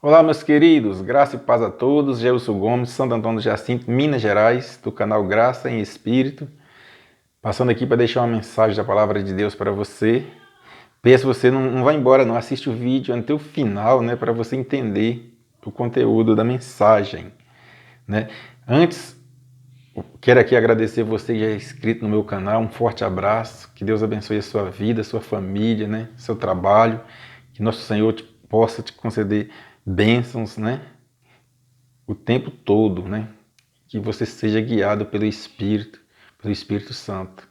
Olá, meus queridos, graça e paz a todos. Gelson Gomes, Santo Antônio do Jacinto, Minas Gerais, do canal Graça em Espírito. Passando aqui para deixar uma mensagem da palavra de Deus para você. Peço você não vá embora, não. Assiste o vídeo até o final, né, para você entender o conteúdo da mensagem, né? Antes, quero aqui agradecer você que já é inscrito no meu canal. Um forte abraço. Que Deus abençoe a sua vida, a sua família, né, seu trabalho. Que nosso Senhor possa te conceder bênçãos, né? O tempo todo, né? Que você seja guiado pelo Espírito Santo,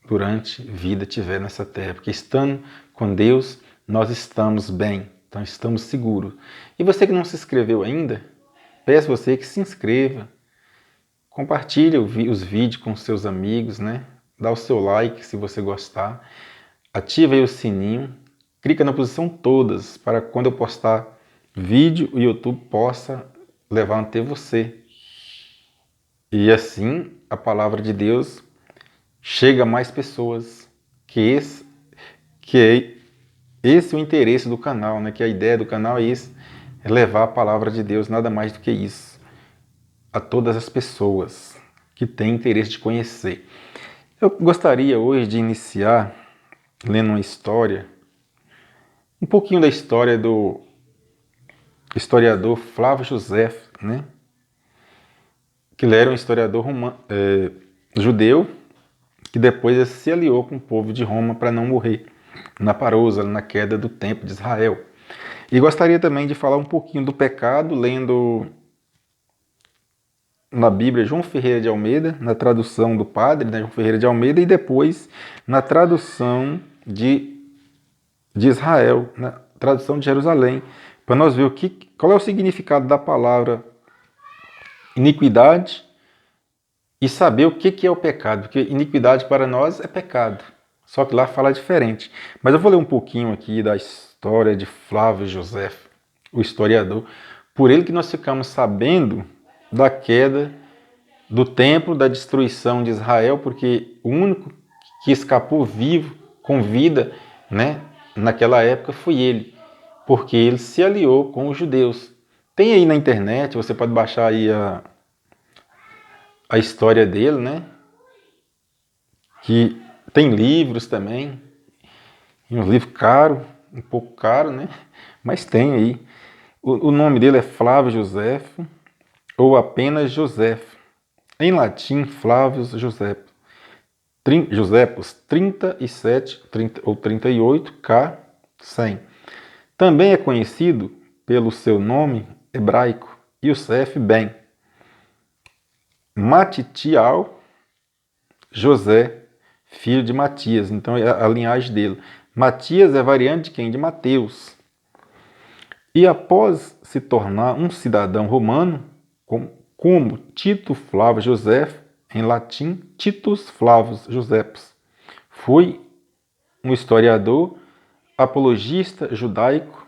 durante a vida tiver nessa terra. Porque estando com Deus, nós estamos bem, então estamos seguros. E você que não se inscreveu ainda, peço você que se inscreva, compartilhe os vídeos com seus amigos, né? Dá o seu like se você gostar, ativa aí o sininho, clica na posição todas para quando eu postar vídeo, o YouTube possa levar até você. E assim a palavra de Deus chega a mais pessoas, que é esse o interesse do canal, né? Que a ideia do canal é esse, é levar a palavra de Deus, nada mais do que isso, a todas as pessoas que têm interesse de conhecer. Eu gostaria hoje de iniciar lendo uma história, um pouquinho da história do historiador Flávio José, né? Que ele era um historiador judeu, que depois se aliou com o povo de Roma para não morrer na Parousa, na queda do Templo de Israel. E gostaria também de falar um pouquinho do pecado, lendo na Bíblia João Ferreira de Almeida, na tradução do padre, né, João Ferreira de Almeida, e depois na tradução de Israel, na tradução de Jerusalém, para nós ver qual é o significado da palavra iniquidade e saber o que é o pecado, porque iniquidade para nós é pecado, só que lá fala diferente. Mas eu vou ler um pouquinho aqui da história de Flávio José, o historiador, por ele que nós ficamos sabendo da queda do templo, da destruição de Israel, porque o único que escapou vivo, com vida, né, naquela época foi ele, porque ele se aliou com os judeus. Tem aí na internet, você pode baixar aí a história dele, né? Que tem livros também, e um livro caro, um pouco caro, né? Mas tem aí. O nome dele é Flávio Josefo, ou apenas Josefo. Em latim, Flávios Josepos. Josepos 37 ou 38 K 100. Também é conhecido pelo seu nome hebraico, Yosef Ben Matitial José, filho de Matias. Então é a linhagem dele. Matias é variante de quem? De Mateus. E após se tornar um cidadão romano, como Tito Flávio José, em latim Titus Flavius Josepus, foi um historiador, apologista judaico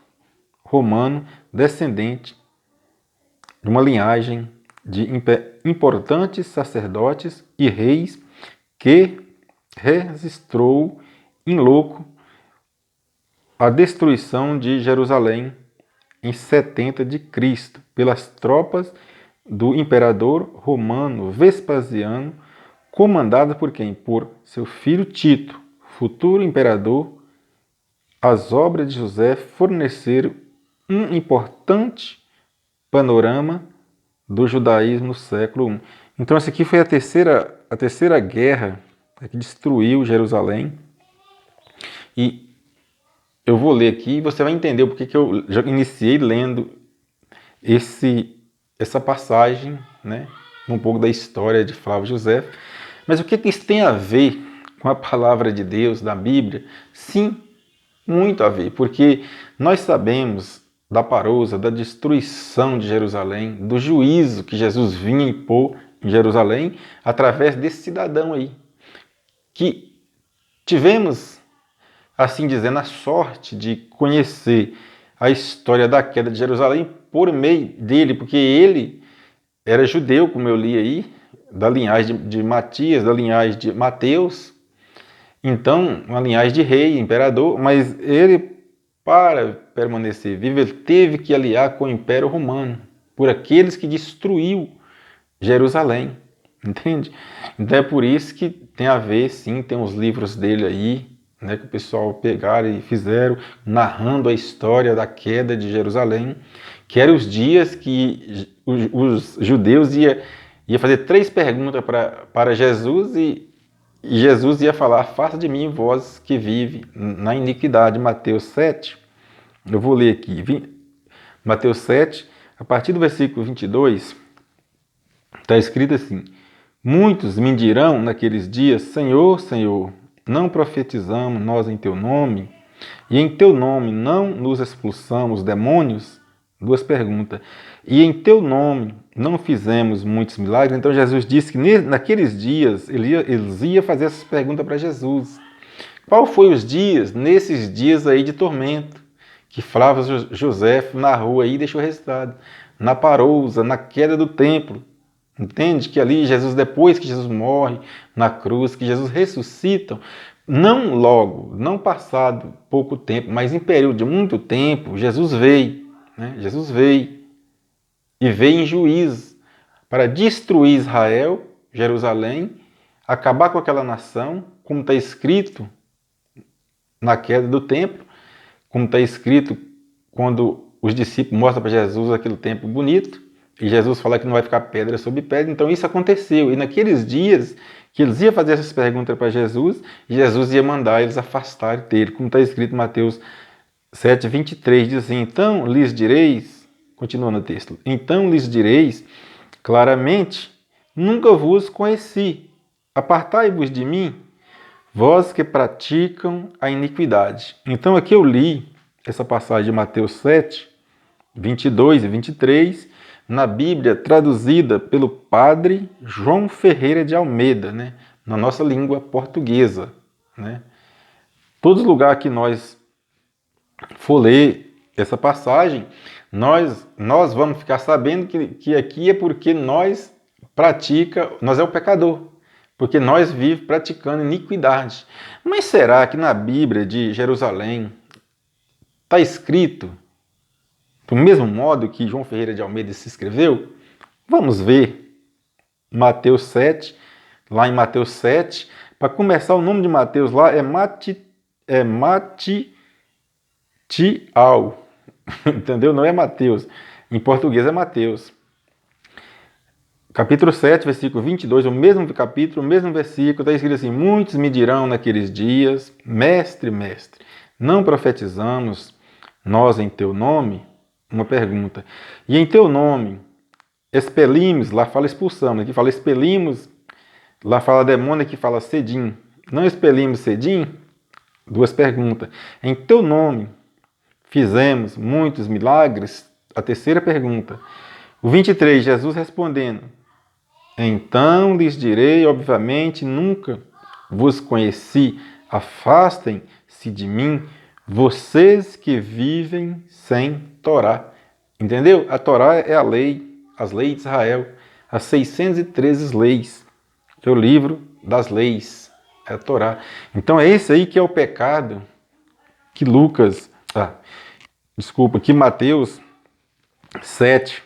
romano, descendente de uma linhagem de importantes sacerdotes e reis que registrou em loco a destruição de Jerusalém em 70 de Cristo pelas tropas do imperador romano Vespasiano, comandado por quem? Por seu filho Tito, futuro imperador. As obras de José forneceram um importante panorama do judaísmo no século I. Então essa aqui foi a terceira guerra que destruiu Jerusalém. E eu vou ler aqui e você vai entender porque que eu já iniciei lendo essa passagem, né? Um pouco da história de Flávio José. Mas o que isso tem a ver com a palavra de Deus, da Bíblia? Sim, muito a ver, porque nós sabemos da parousa, da destruição de Jerusalém, do juízo que Jesus vinha impor em Jerusalém através desse cidadão aí, que tivemos, assim dizendo, a sorte de conhecer a história da queda de Jerusalém por meio dele, porque ele era judeu, como eu li aí, da linhagem de Matias, da linhagem de Mateus, então uma linhagem de rei, imperador, mas ele para permanecer vivo, ele teve que aliar com o Império Romano, por aqueles que destruiu Jerusalém, entende? Então é por isso que tem a ver, sim, tem os livros dele aí, né, que o pessoal pegaram e fizeram, narrando a história da queda de Jerusalém, que eram os dias que os judeus ia fazer 3 perguntas para Jesus e Jesus ia falar: afasta de mim, vós que vive na iniquidade. Mateus 7, eu vou ler aqui, Mateus 7, a partir do versículo 22, está escrito assim: muitos me dirão naqueles dias: Senhor, Senhor, não profetizamos nós em teu nome? E em teu nome não nos expulsamos demônios? 2 perguntas. E em teu nome não fizemos muitos milagres? Então Jesus disse que naqueles dias eles iam fazer essas perguntas para Jesus. Qual foi os dias? Nesses dias aí de tormento, que Flávio José narrou aí e deixou registrado. Na parousa, na queda do templo. Entende? Que ali Jesus, depois que Jesus morre na cruz, que Jesus ressuscita, não logo, não passado pouco tempo, mas em período de muito tempo, Jesus veio. Né? Jesus veio e veio em juízo para destruir Israel, Jerusalém, acabar com aquela nação, como está escrito na queda do templo, como está escrito quando os discípulos mostram para Jesus aquele templo bonito, e Jesus fala que não vai ficar pedra sobre pedra. Então isso aconteceu. E naqueles dias que eles iam fazer essas perguntas para Jesus, Jesus ia mandar eles afastarem dele, como está escrito em Mateus 7, 23, diz assim: então lhes direis, continua no texto, então lhes direis claramente: nunca vos conheci, apartai-vos de mim, vós que praticam a iniquidade. Então aqui eu li essa passagem de Mateus 7, 22 e 23, na Bíblia traduzida pelo padre João Ferreira de Almeida, né? Na nossa língua portuguesa. Né? Todos os lugares que nós for ler essa passagem, nós vamos ficar sabendo que aqui é porque nós é o pecador, porque nós vivemos praticando iniquidade. Mas será que na Bíblia de Jerusalém está escrito do mesmo modo que João Ferreira de Almeida se escreveu? Vamos ver Mateus 7, lá em Mateus 7, para começar, o nome de Mateus lá é Matitial, entendeu? Não é Mateus, em português é Mateus. Capítulo 7, versículo 22, o mesmo capítulo, o mesmo versículo, está escrito assim: muitos me dirão naqueles dias: mestre, mestre, não profetizamos nós em teu nome? Uma pergunta. E em teu nome expelimos, lá fala expulsamos, aqui fala expelimos, lá fala demônio, aqui fala cedim. Não expelimos cedim? 2 perguntas. Em teu nome fizemos muitos milagres? A terceira pergunta. O 23, Jesus respondendo: então lhes direi, obviamente, nunca vos conheci, afastem-se de mim, vocês que vivem sem Torá. Entendeu? A Torá é a lei, as leis de Israel, as 613 leis. É o livro das leis, é a Torá. Então é esse aí que é o pecado que que Mateus 7,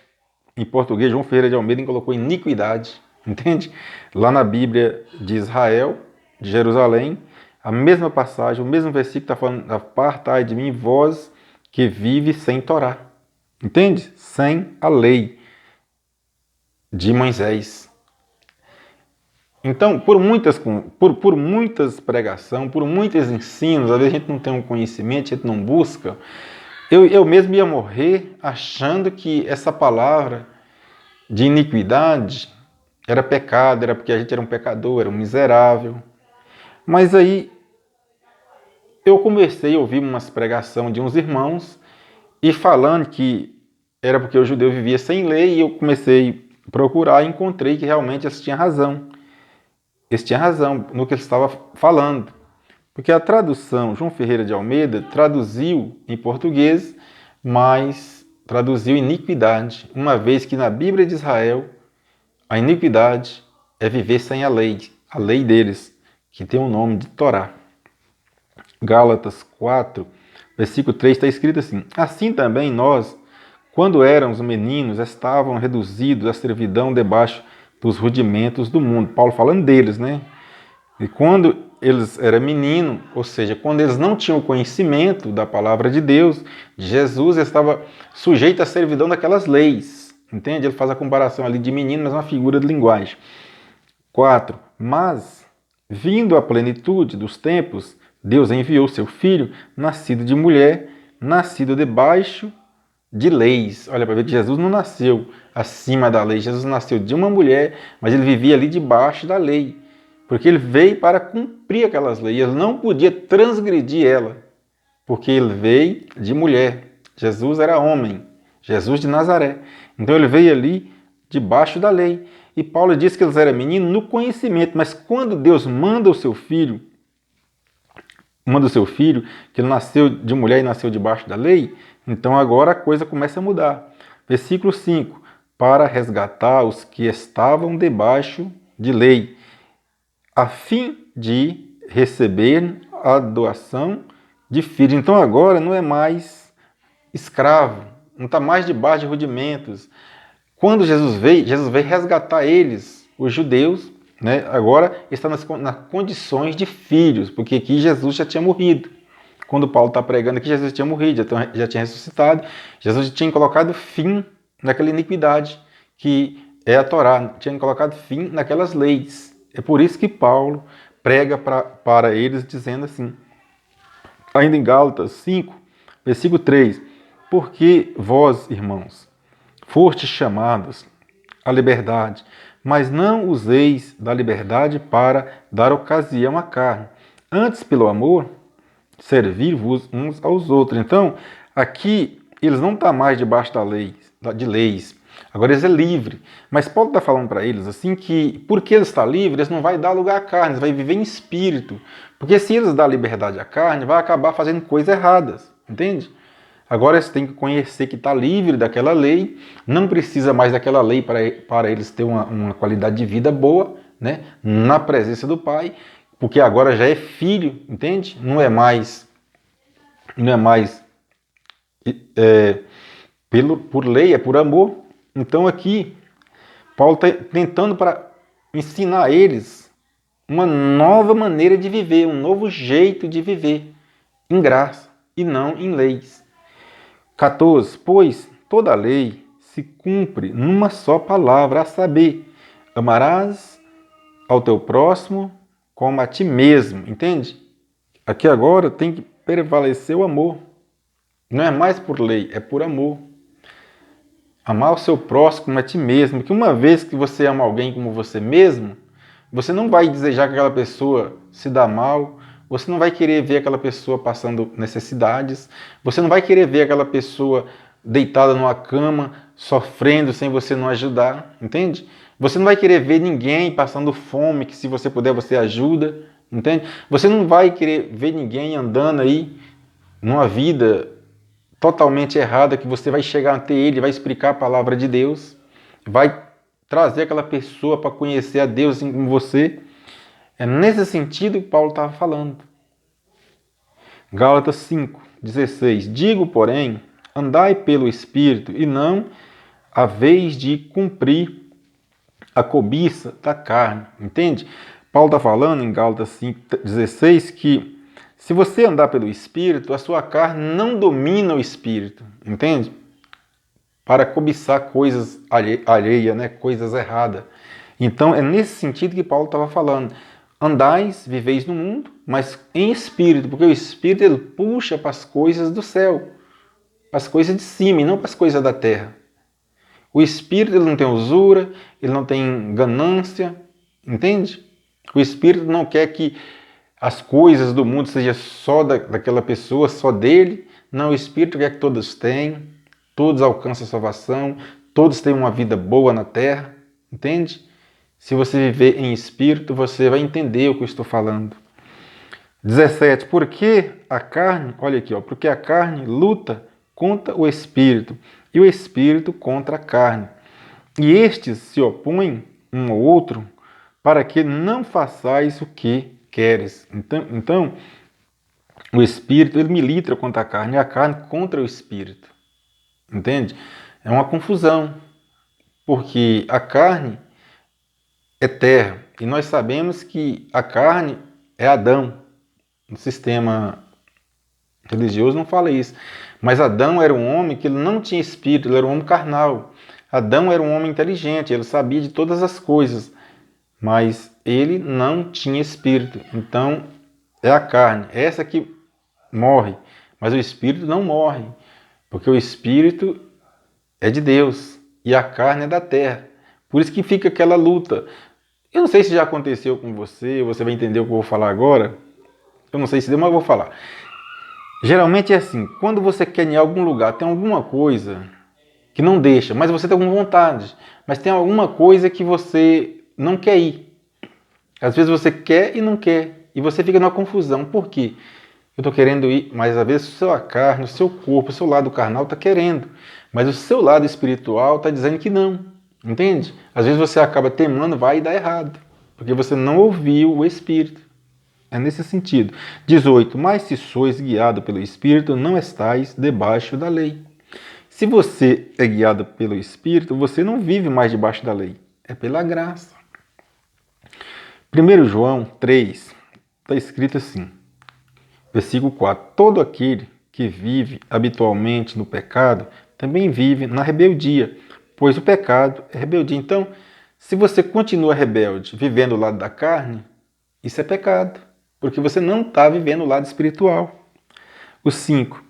em português, João Ferreira de Almeida colocou iniquidade, entende? Lá na Bíblia de Israel, de Jerusalém, a mesma passagem, o mesmo versículo está falando: apartai de mim, vós que vive sem Torá. Entende? Sem a lei de Moisés. Então, por muitas pregações, por muitos ensinos, às vezes a gente não tem um conhecimento, a gente não busca. Eu mesmo ia morrer achando que essa palavra de iniquidade era pecado, era porque a gente era um pecador, era um miserável. Mas aí eu comecei a ouvir umas pregações de uns irmãos e falando que era porque o judeu vivia sem lei, e eu comecei a procurar e encontrei que realmente eles tinham razão. Eles tinham razão no que eles estavam falando. Porque a tradução, João Ferreira de Almeida, traduziu em português, mas traduziu iniquidade, uma vez que na Bíblia de Israel, a iniquidade é viver sem a lei deles, que tem o nome de Torá. Gálatas 4, Versículo 3 está escrito assim: assim também nós, quando éramos meninos, estavam reduzidos à servidão debaixo dos rudimentos do mundo. Paulo falando deles, né? E quando eles eram meninos, ou seja, quando eles não tinham conhecimento da palavra de Deus, de Jesus, estava sujeito à servidão daquelas leis. Entende? Ele faz a comparação ali de menino, mas uma figura de linguagem. 4. Mas, vindo a plenitude dos tempos, Deus enviou seu filho, nascido de mulher, nascido debaixo de leis. Olha, para ver que Jesus não nasceu acima da lei. Jesus nasceu de uma mulher, mas ele vivia ali debaixo da lei. Porque ele veio para cumprir aquelas leis. Ele não podia transgredir ela. Porque ele veio de mulher. Jesus era homem. Jesus de Nazaré. Então ele veio ali debaixo da lei. E Paulo diz que eles eram meninos no conhecimento. Mas quando Deus manda o seu filho, que ele nasceu de mulher e nasceu debaixo da lei, então agora a coisa começa a mudar. Versículo 5. Para resgatar os que estavam debaixo de lei, a fim de receber a doação de filhos. Então agora não é mais escravo, não está mais debaixo de rudimentos. Quando Jesus veio resgatar eles, os judeus, né? Agora está nas condições de filhos, porque aqui Jesus já tinha morrido. Quando Paulo está pregando aqui, Jesus tinha morrido, já tinha ressuscitado. Jesus tinha colocado fim naquela iniquidade que é a Torá, tinha colocado fim naquelas leis. É por isso que Paulo prega para eles dizendo assim, ainda em Gálatas 5, versículo 3, porque vós, irmãos, fostes chamados à liberdade, mas não useis da liberdade para dar ocasião à carne. Antes, pelo amor, servir-vos uns aos outros. Então, aqui, eles não estão mais debaixo de leis. Agora eles é livre. Mas Paulo está falando para eles assim que, porque eles estão livres, eles não vai dar lugar à carne, eles vão viver em espírito. Porque se eles dão liberdade à carne, vai acabar fazendo coisas erradas. Entende? Agora eles têm que conhecer que está livre daquela lei, não precisa mais daquela lei para eles terem uma qualidade de vida boa, né? Na presença do Pai, porque agora já é filho, entende? Não é mais por lei, é por amor. Então aqui, Paulo está tentando para ensinar a eles uma nova maneira de viver, um novo jeito de viver, em graça e não em leis. 14. Pois toda a lei se cumpre numa só palavra, a saber, amarás ao teu próximo como a ti mesmo. Entende? Aqui agora tem que prevalecer o amor. Não é mais por lei, é por amor. Amar o seu próximo como a ti mesmo. Porque uma vez que você ama alguém como você mesmo, você não vai desejar que aquela pessoa se dá mal, você não vai querer ver aquela pessoa passando necessidades, você não vai querer ver aquela pessoa deitada numa cama, sofrendo sem você não ajudar, entende? Você não vai querer ver ninguém passando fome, que se você puder você ajuda, entende? Você não vai querer ver ninguém andando aí numa vida totalmente errada, que você vai chegar até ele, vai explicar a palavra de Deus, vai trazer aquela pessoa para conhecer a Deus em você. É nesse sentido que Paulo estava falando. Gálatas 5:16. Digo, porém, andai pelo Espírito e não a vez de cumprir a cobiça da carne. Entende? Paulo está falando em Gálatas 5:16 que se você andar pelo Espírito, a sua carne não domina o Espírito. Entende? Para cobiçar coisas alheias, né? Coisas erradas. Então é nesse sentido que Paulo estava falando. Andais, viveis no mundo, mas em espírito, porque o espírito ele puxa para as coisas do céu, para as coisas de cima e não para as coisas da terra. O espírito ele não tem usura, ele não tem ganância, entende? O espírito não quer que as coisas do mundo sejam só daquela pessoa, só dele. Não, o espírito quer que todos tenham, todos alcancem a salvação, todos tenham uma vida boa na terra, entende? Se você viver em espírito, você vai entender o que eu estou falando. 17. Porque a carne, olha aqui, ó, porque a carne luta contra o espírito e o espírito contra a carne. E estes se opõem um ao outro para que não façais o que queres. Então O espírito, ele milita contra a carne contra o espírito. Entende? É uma confusão, porque a carne é terra, e nós sabemos que a carne é Adão. No sistema religioso não fala isso, mas Adão era um homem que ele não tinha espírito, ele era um homem carnal. Adão era um homem inteligente, ele sabia de todas as coisas, mas ele não tinha espírito. Então é a carne, é essa que morre, mas o espírito não morre, porque o espírito é de Deus e a carne é da terra. Por isso que fica aquela luta. Eu não sei se já aconteceu com você, você vai entender o que eu vou falar agora. Eu não sei se deu, mas eu vou falar. Geralmente é assim, quando você quer ir em algum lugar, tem alguma coisa que não deixa, mas você está com vontade, mas tem alguma coisa que você não quer ir. Às vezes você quer e não quer, e você fica numa confusão. Por quê? Eu estou querendo ir, mas às vezes a sua carne, o seu corpo, o seu lado carnal está querendo, mas o seu lado espiritual está dizendo que não, entende? Às vezes você acaba temendo, vai e dá errado, porque você não ouviu o Espírito. É nesse sentido. 18. Mas se sois guiado pelo Espírito, não estáis debaixo da lei. Se você é guiado pelo Espírito, você não vive mais debaixo da lei. É pela graça. 1 João 3, está escrito assim, versículo 4. Todo aquele que vive habitualmente no pecado, também vive na rebeldia, pois o pecado é rebeldia. Então, se você continua rebelde, vivendo o lado da carne, isso é pecado, porque você não está vivendo o lado espiritual. O 5.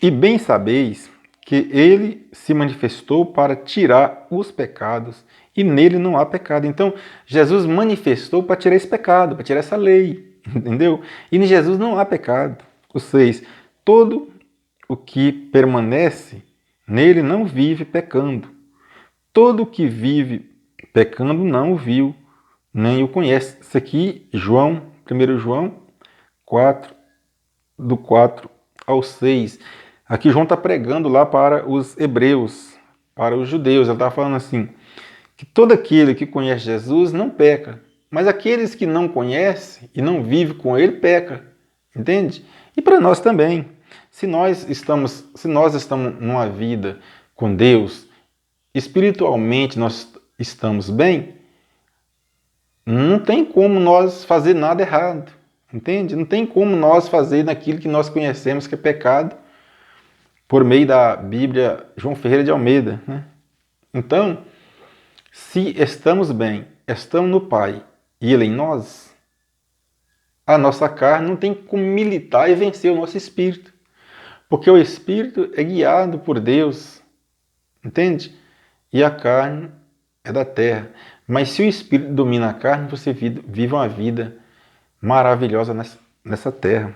E bem sabeis que ele se manifestou para tirar os pecados, e nele não há pecado. Então, Jesus manifestou para tirar esse pecado, para tirar essa lei, entendeu? E em Jesus não há pecado. O 6. Todo o que permanece nele não vive pecando. Todo o que vive pecando não o viu, nem o conhece. Isso aqui, 1 João 4, do 4 ao 6. Aqui João está pregando lá para os hebreus, para os judeus. Ele está falando assim, que todo aquele que conhece Jesus não peca, mas aqueles que não conhecem e não vivem com ele peca, entende? E para nós também. Se nós estamos numa vida com Deus, espiritualmente nós estamos bem, não tem como nós fazer nada errado, entende? Não tem como nós fazer naquilo que nós conhecemos que é pecado, por meio da Bíblia João Ferreira de Almeida, né? Então, se estamos bem, estamos no Pai e Ele em nós, a nossa carne não tem como militar e vencer o nosso espírito, porque o espírito é guiado por Deus, entende? E a carne é da terra. Mas se o espírito domina a carne, você vive uma vida maravilhosa nessa terra.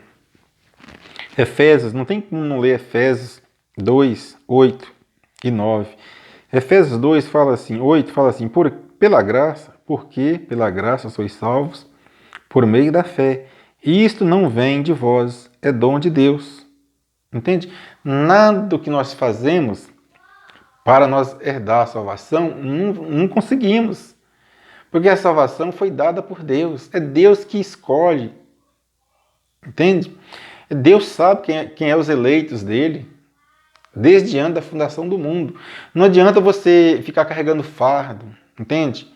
Efésios, não tem como não ler Efésios 2, 8 e 9. Efésios 2 fala assim, 8 fala assim, pela graça, porque pela graça sois salvos, por meio da fé. E isto não vem de vós, é dom de Deus. Entende? Nada do que nós fazemos para nós herdar a salvação, não conseguimos. Porque a salvação foi dada por Deus. É Deus que escolhe. Entende? Deus sabe quem é os eleitos dele, desde antes da fundação do mundo. Não adianta você ficar carregando fardo, entende?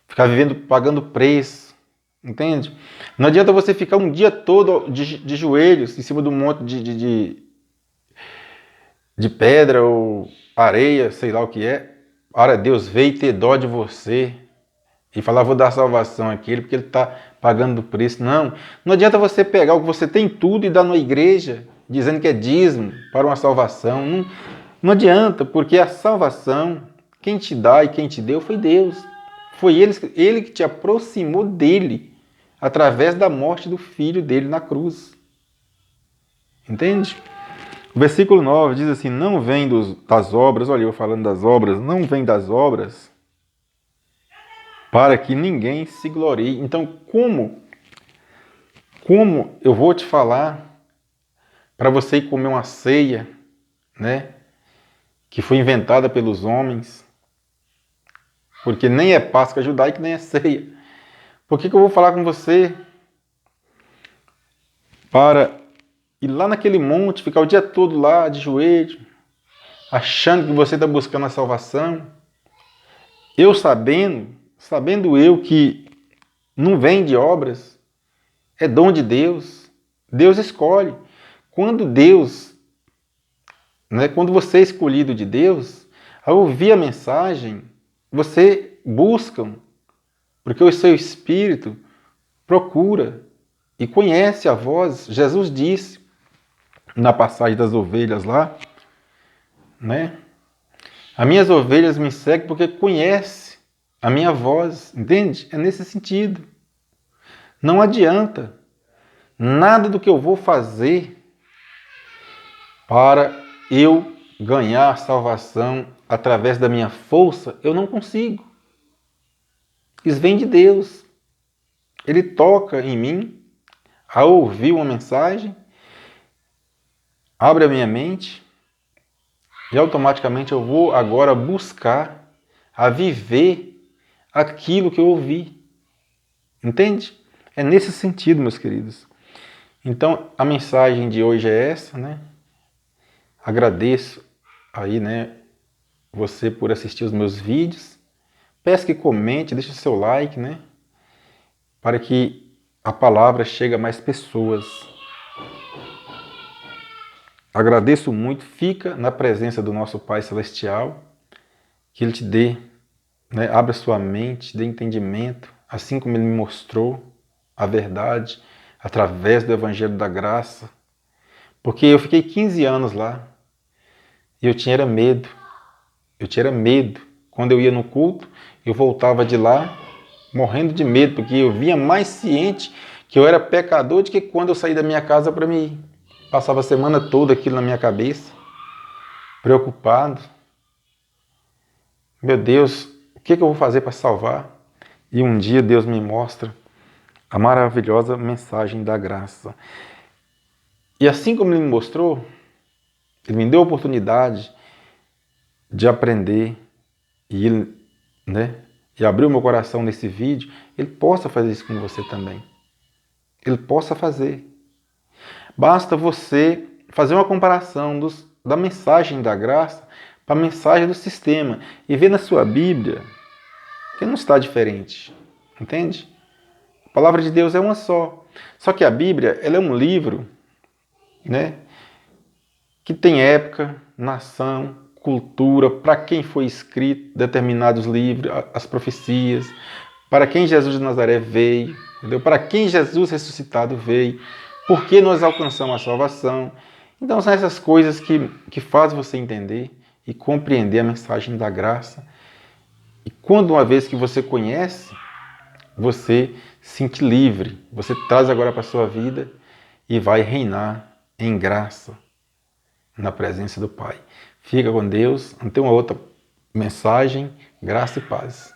Ficar vivendo, pagando preço, entende? Não adianta você ficar um dia todo de joelhos em cima de um monte de pedra ou areia, sei lá o que é. Ora, Deus veio ter dó de você e falar, vou dar salvação àquele porque ele está pagando o preço. Não, não adianta você pegar o que você tem tudo e dar na igreja, dizendo que é dízimo para uma salvação. Não, não adianta, porque a salvação, quem te dá e quem te deu foi Deus. Foi ele que te aproximou dele, através da morte do filho dele na cruz. Entende? O versículo 9 diz assim, não vem das obras, olha eu falando das obras, não vem das obras, para que ninguém se glorie. Então, como eu vou te falar para você ir comer uma ceia, né, que foi inventada pelos homens, porque nem é Páscoa judaica, nem é ceia. Por que eu vou falar com você para ir lá naquele monte, ficar o dia todo lá de joelho, achando que você está buscando a salvação. Eu sabendo eu que não vem de obras, é dom de Deus. Deus escolhe. Quando Deus, quando você é escolhido de Deus, ao ouvir a mensagem, você busca, porque o seu espírito procura e conhece a voz. Jesus disse na passagem das ovelhas lá, As minhas ovelhas me seguem porque conhece a minha voz, entende? É nesse sentido. Não adianta nada do que eu vou fazer para eu ganhar salvação através da minha força, eu não consigo. Isso vem de Deus. Ele toca em mim ao ouvir uma mensagem, abre a minha mente e automaticamente eu vou agora buscar a viver aquilo que eu ouvi. Entende? É nesse sentido, meus queridos. Então, a mensagem de hoje é essa, Agradeço aí, você por assistir os meus vídeos. Peço que comente, deixe o seu like, para que a palavra chegue a mais pessoas. Agradeço muito, fica na presença do nosso Pai Celestial, que Ele te dê, abra sua mente, dê entendimento, assim como Ele me mostrou a verdade, através do Evangelho da Graça. Porque eu fiquei 15 anos lá, e eu tinha medo. Quando eu ia no culto, eu voltava de lá morrendo de medo, porque eu vinha mais ciente que eu era pecador do que quando eu saí da minha casa para me ir. Passava a semana toda aquilo na minha cabeça, preocupado. Meu Deus, o que eu vou fazer para salvar? E um dia Deus me mostra a maravilhosa mensagem da graça. E assim como Ele me mostrou, Ele me deu a oportunidade de aprender e Ele, e abriu meu coração nesse vídeo. Ele possa fazer isso com você também. Ele possa fazer. Basta você fazer uma comparação da mensagem da graça para a mensagem do sistema e ver na sua Bíblia que não está diferente. Entende? A palavra de Deus é uma só. Só que a Bíblia, ela é um livro, que tem época, nação, cultura, para quem foi escrito determinados livros, as profecias, para quem Jesus de Nazaré veio, entendeu? Para quem Jesus ressuscitado veio, por que nós alcançamos a salvação. Então são essas coisas que fazem você entender e compreender a mensagem da graça. E quando uma vez que você conhece, você se sente livre, você traz agora para a sua vida e vai reinar em graça na presença do Pai. Fica com Deus, não tem uma outra mensagem, graça e paz.